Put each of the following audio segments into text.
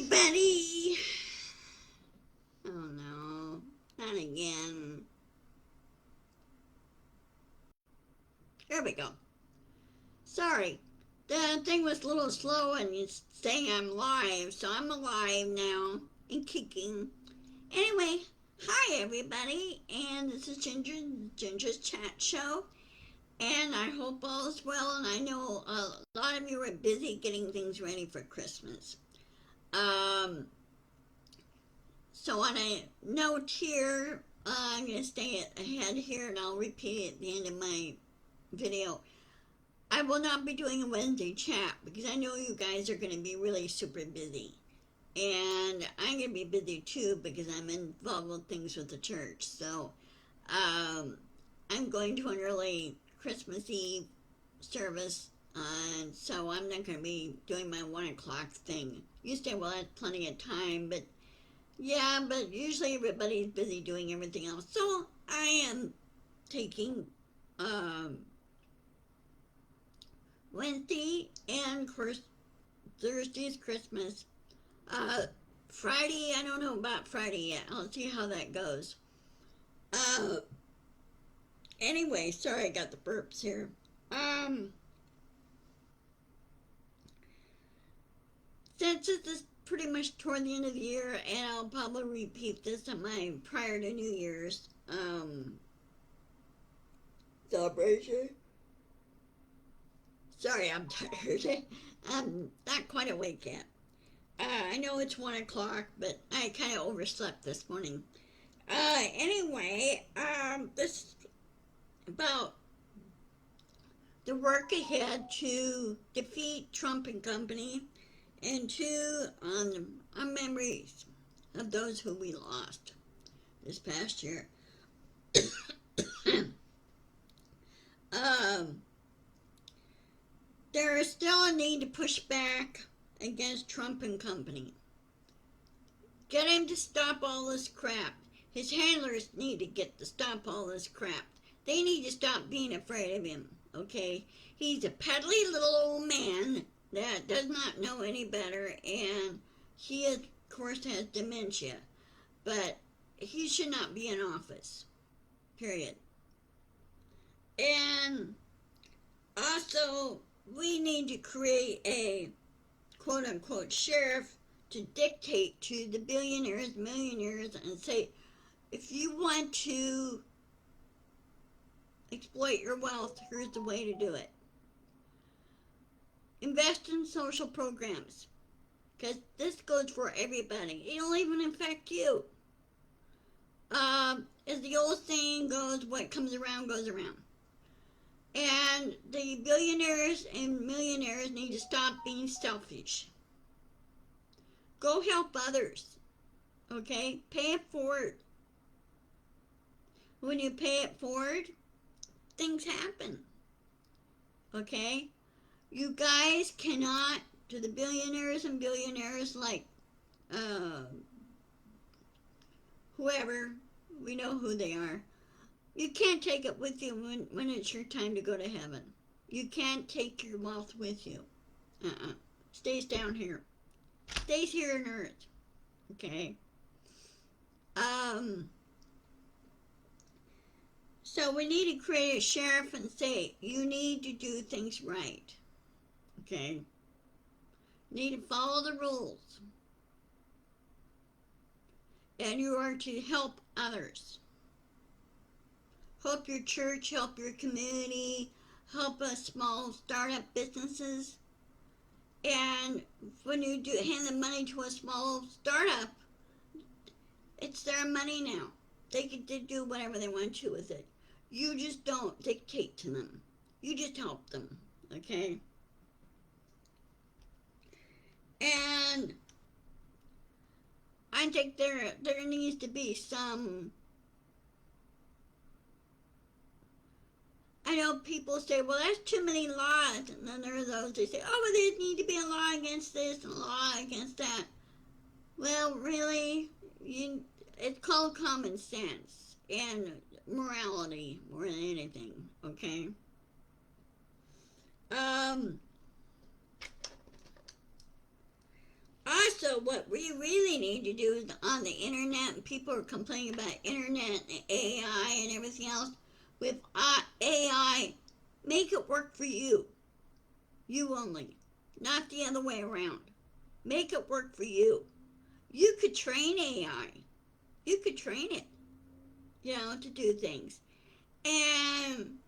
everybody! Oh no, not again. There we go. Sorry, the thing was a little slow and it's saying I'm live, so I'm alive now and kicking. Anyway, hi everybody, and this is Ginger's Chat Show, and I hope all is well, and I know a lot of you are busy getting things ready for Christmas. So on a note here, I'm going to stay ahead here and I'll repeat it at the end of my video. I will not be doing a Wednesday chat because I know you guys are going to be really super busy. And I'm going to be busy too because I'm involved with things with the church. So I'm going to an early Christmas Eve service. And so I'm not going to be doing my 1 o'clock thing. You say, well, that's plenty of time, but yeah, but usually everybody's busy doing everything else. So I am taking Wednesday and of course Thursday's Christmas. Friday, I don't know about Friday yet. I'll see how that goes. Anyway, sorry I got the burps here. Since this is pretty much toward the end of the year, and I'll probably repeat this on my prior to New Year's celebration. Sorry, I'm tired. I'm not quite awake yet. I know it's 1 o'clock, but I kind of overslept this morning. Anyway, this is about the work ahead to defeat Trump and company, and two, on our memories of those who we lost this past year. There is still a need to push back against Trump and company. Get him to stop all this crap. His handlers need to get to stop all this crap. They need to stop being afraid of him, okay? He's a peddly little old man that does not know any better, and he, of course, has dementia. But he should not be in office, period. And also, we need to create a quote-unquote sheriff to dictate to the billionaires, millionaires, and say, if you want to exploit your wealth, here's the way to do it. Invest in social programs, because this goes for everybody. It'll even affect you. As the old saying goes, what comes around goes around. And the billionaires and millionaires need to stop being selfish. Go help others, okay? Pay it forward. When you pay it forward, things happen, okay? You guys cannot, to the billionaires and billionaires like whoever, we know who they are, you can't take it with you when it's your time to go to heaven. You can't take your wealth with you. Stays down here. Stays here on earth. Okay? So we need to create a sheriff and say, you need to do things right. Okay? You need to follow the rules. And you are to help others. Help your church, help your community, help small startup businesses. And when you do hand the money to a small startup, it's their money now. They can do whatever they want to with it. You just don't dictate to them. You just help them, okay? And I think there needs to be some. I know people say, well, that's too many laws. And then there are those that say, oh, well, there need to be a law against this and a law against that. Well, really, it's called common sense and morality more than anything, okay? Also, what we really need to do is on the internet, and people are complaining about internet and AI and everything else. With AI, make it work for you. You only. Not the other way around. Make it work for you. You could train AI. You could train it, to do things. And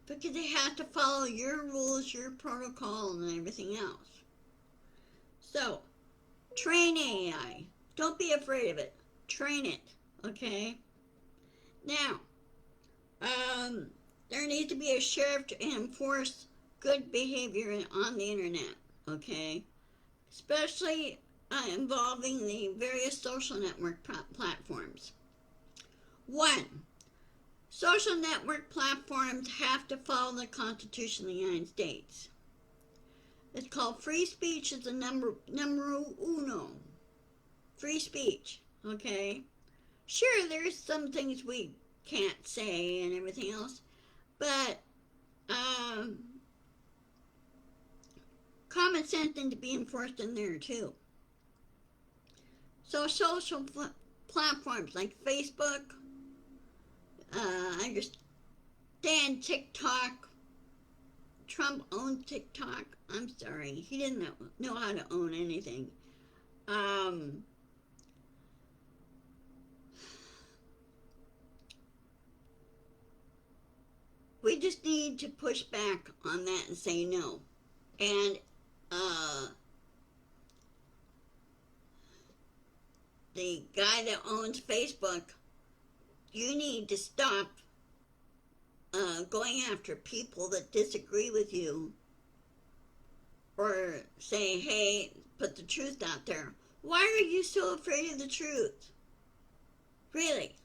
because it has to follow your rules, your protocol, and everything else. So, train AI. Don't be afraid of it. Train it, okay? Now, there needs to be a sheriff to enforce good behavior on the internet, okay? Especially involving the various social network platforms. 1. Social network platforms have to follow the Constitution of the United States. It's called free speech is the numero uno. Free speech, okay? Sure, there's some things we can't say and everything else, but common sense needs to be enforced in there too. So social platforms like Facebook, I understand TikTok. Trump owned TikTok. I'm sorry, he didn't know how to own anything. We just need to push back on that and say no. And the guy that owns Facebook, you need to stop going after people that disagree with you or say, hey, put the truth out there. Why are you so afraid of the truth? Really?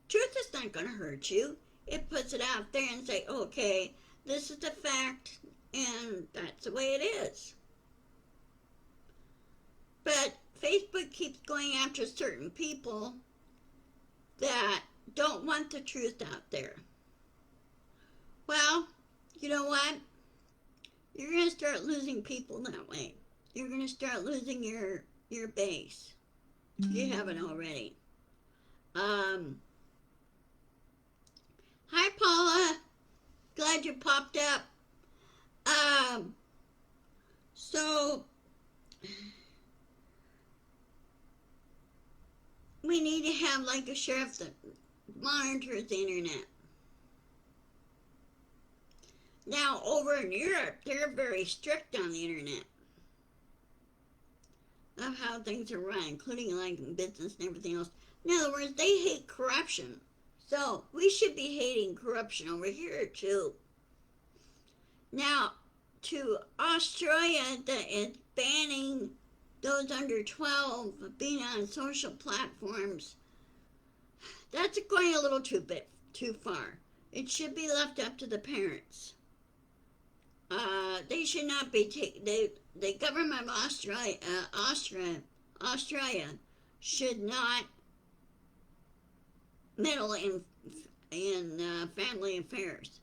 Truth is not going to hurt you. It puts it out there and say, okay, this is the fact, and that's the way it is. But Facebook keeps going after certain people that don't want the truth out there. Well, you know what? You're going to start losing people that way. You're going to start losing your base. You haven't already. Hi, Paula. Glad you popped up. So we need to have like a sheriff that monitors the internet. Now, over in Europe, they're very strict on the internet of how things are run, including like business and everything else. In other words, they hate corruption. So we should be hating corruption over here too. Now, to Australia that is banning those under 12 being on social platforms, that's going a little too far. It should be left up to the parents. They should not be the government of Australia should not meddle in family affairs.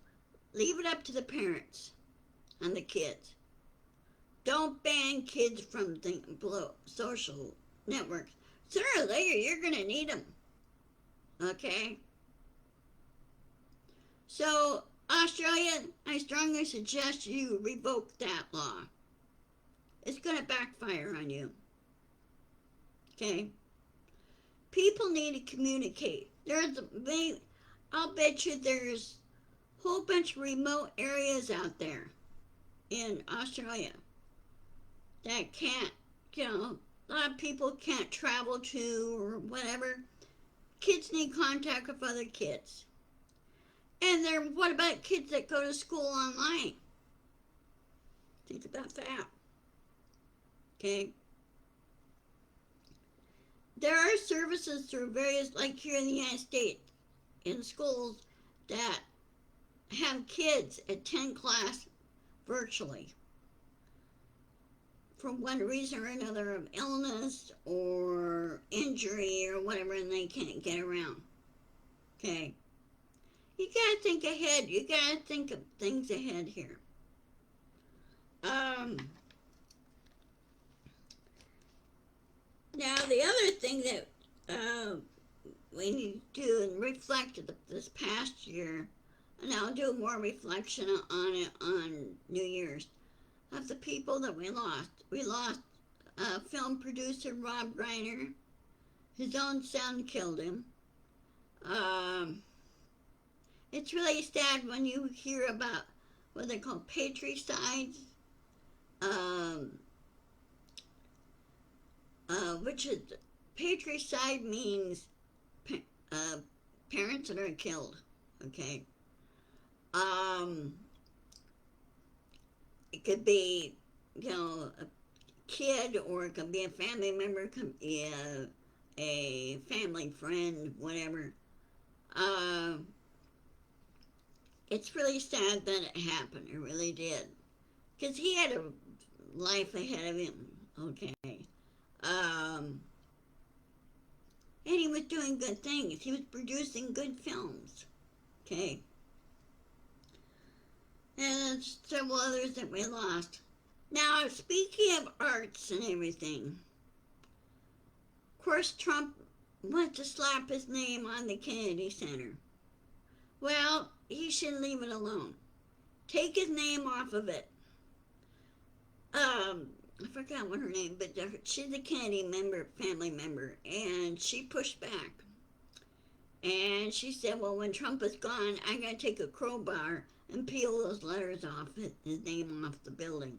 Leave it up to the parents and the kids. Don't ban kids from social networks. Sooner or later, you're going to need them. Okay? So, Australia, I strongly suggest you revoke that law. It's going to backfire on you. Okay? People need to communicate. I'll bet you there's a whole bunch of remote areas out there in Australia that can't, a lot of people can't travel to or whatever. Kids need contact with other kids. And what about kids that go to school online? Think about that. Okay? There are services through various, like here in the United States, in schools that have kids attend class virtually for one reason or another of illness or injury or whatever, and they can't get around. Okay? You gotta think ahead. You gotta think of things ahead here. thing that we need to do and reflect this past year, and I'll do more reflection on it on New Year's, of the people that we lost. We lost film producer Rob Reiner. His own son killed him. It's really sad when you hear about what they call patricides, which is, patricide means parents that are killed, okay? It could be, a kid, or it could be a family member, it could be a family friend, whatever. It's really sad that it happened. It really did. Because he had a life ahead of him, okay? And he was doing good things. He was producing good films, okay? And several others that we lost. Now, speaking of arts and everything, of course, Trump wants to slap his name on the Kennedy Center. Well, he should leave it alone. Take his name off of it. I forgot what her name, but she's a Kennedy family member, and she pushed back. And she said, well, when Trump is gone, I'm going to take a crowbar and peel those letters off, his name off the building.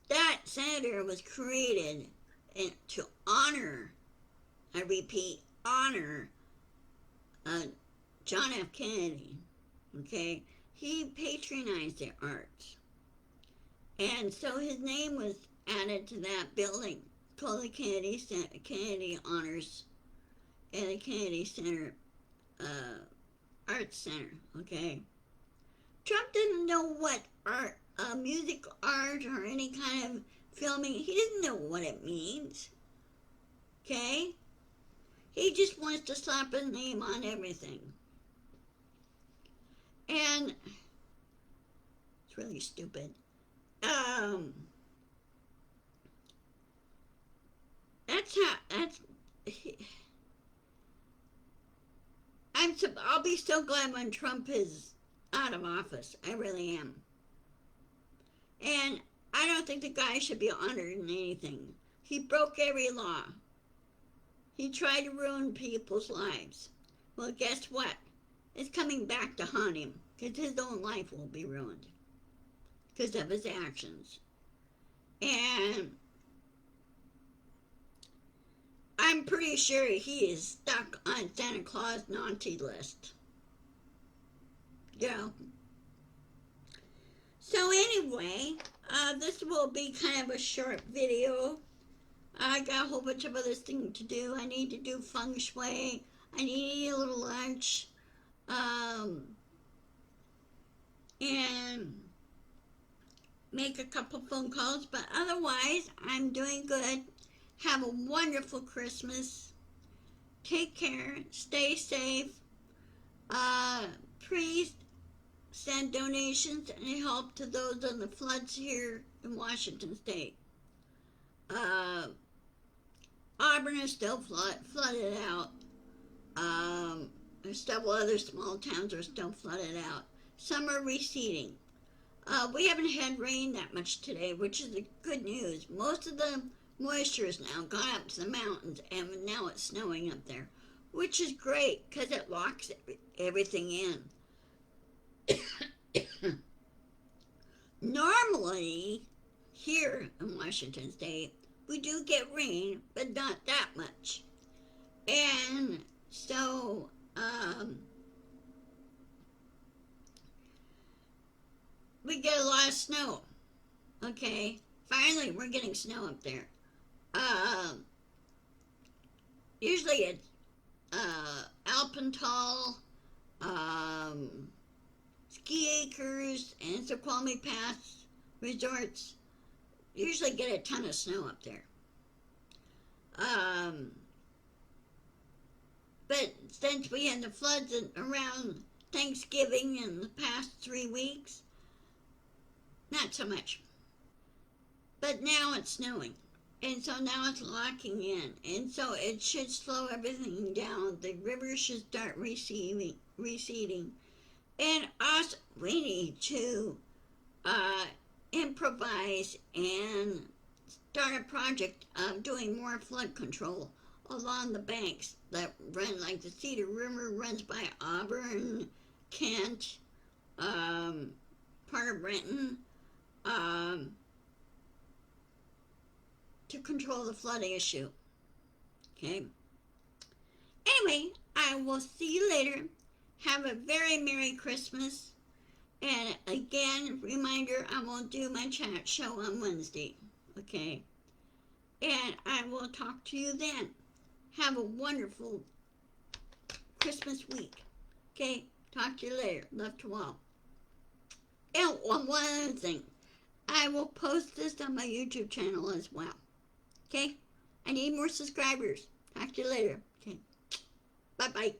That senator was created to honor, I repeat, honor John F. Kennedy, okay? He patronized the arts. And so his name was added to that building called the Kennedy Honors and the Kennedy Center, Arts Center, okay? Trump didn't know what art, music art or any kind of filming, he doesn't know what it means, okay? He just wants to slap his name on everything. And it's really stupid. I'll be so glad when Trump is out of office. I really am. And I don't think the guy should be honored in anything. He broke every law. He tried to ruin people's lives. Well, guess what? It's coming back to haunt him, because his own life will be ruined because of his actions. And I'm pretty sure he is stuck on Santa Claus naughty list. So anyway, this will be kind of a short video. I got a whole bunch of other things to do. I need to do feng shui. I need to eat a little lunch. And make a couple phone calls. But otherwise, I'm doing good. Have a wonderful Christmas. Take care. Stay safe. Please send donations and help to those on the floods here in Washington State. Auburn is still flooded out. There's several other small towns are still flooded out. Some are receding. We haven't had rain that much today, which is the good news. Most of the moisture has now gone up to the mountains, and now it's snowing up there, which is great because it locks everything in. Normally, here in Washington State, we do get rain, but not that much. And so, we get a lot of snow. Okay, finally we're getting snow up there. Usually it's Alpental, ski acres, and Snoqualmie Pass resorts usually get a ton of snow up there. But since we had the floods around Thanksgiving in the past 3 weeks, not so much. But now it's snowing. And so now it's locking in, and so it should slow everything down. The river should start receding. And us, we need to improvise and start a project of doing more flood control along the banks that run, like the Cedar River runs by Auburn, Kent, part of Renton, um, to control the flooding issue. Okay? Anyway, I will see you later. Have a very Merry Christmas. And again, reminder, I will do my chat show on Wednesday. Okay? And I will talk to you then. Have a wonderful Christmas week. Okay? Talk to you later. Love to all. And one other thing. I will post this on my YouTube channel as well. Okay? I need more subscribers. Talk to you later. Okay? Bye-bye.